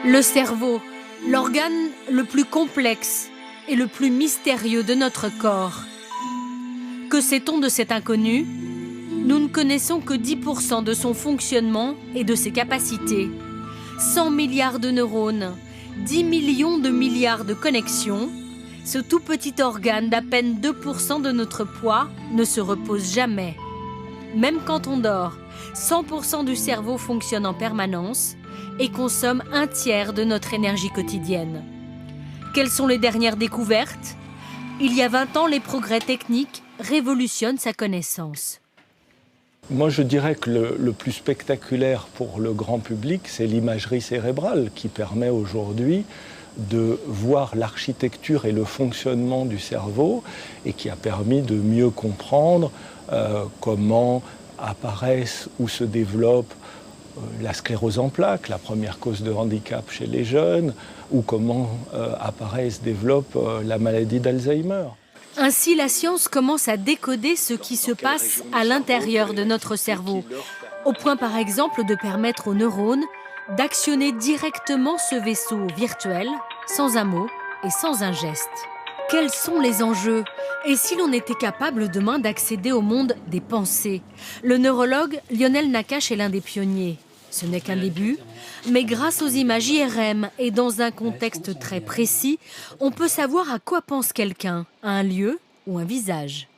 Le cerveau, l'organe le plus complexe et le plus mystérieux de notre corps. Que sait-on de cet inconnu? Nous ne connaissons que 10% de son fonctionnement et de ses capacités. 100 milliards de neurones, 10 millions de milliards de connexions. Ce tout petit organe d'à peine 2% de notre poids ne se repose jamais. Même quand on dort, 100% du cerveau fonctionne en permanence et consomme un tiers de notre énergie quotidienne. Quelles sont les dernières découvertes? Il y a 20 ans, les progrès techniques révolutionnent sa connaissance. Moi, je dirais que le plus spectaculaire pour le grand public, c'est l'imagerie cérébrale qui permet aujourd'hui de voir l'architecture et le fonctionnement du cerveau et qui a permis de mieux comprendre comment apparaissent ou se développent la sclérose en plaques, la première cause de handicap chez les jeunes, ou comment apparaît et se développe la maladie d'Alzheimer. Ainsi, la science commence à décoder ce qui se passe à l'intérieur de notre cerveau, au point par exemple de permettre aux neurones d'actionner directement ce vaisseau virtuel, sans un mot et sans un geste. Quels sont les enjeux? Et si l'on était capable demain d'accéder au monde des pensées? Le neurologue Lionel Nakache est l'un des pionniers. Ce n'est qu'un début, mais grâce aux images IRM et dans un contexte très précis, on peut savoir à quoi pense quelqu'un, à un lieu ou un visage.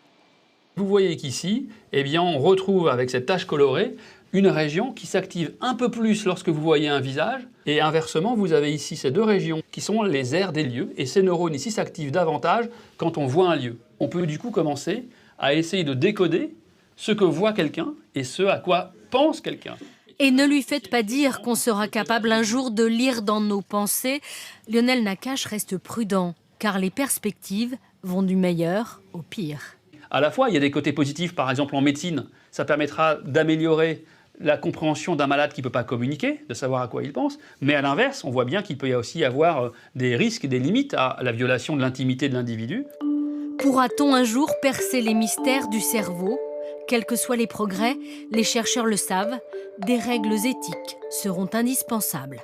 Vous voyez qu'ici, on retrouve avec cette tache colorée une région qui s'active un peu plus lorsque vous voyez un visage, et inversement, vous avez ici ces deux régions qui sont les aires des lieux, et ces neurones ici s'activent davantage quand on voit un lieu. On peut du coup commencer à essayer de décoder ce que voit quelqu'un et ce à quoi pense quelqu'un. Et ne lui faites pas dire qu'on sera capable un jour de lire dans nos pensées. Lionel Nakache reste prudent, car les perspectives vont du meilleur au pire. À la fois, il y a des côtés positifs, par exemple en médecine, ça permettra d'améliorer la compréhension d'un malade qui ne peut pas communiquer, de savoir à quoi il pense, mais à l'inverse, on voit bien qu'il peut aussi y avoir des risques, des limites à la violation de l'intimité de l'individu. Pourra-t-on un jour percer les mystères du cerveau? Quels que soient les progrès, les chercheurs le savent, des règles éthiques seront indispensables.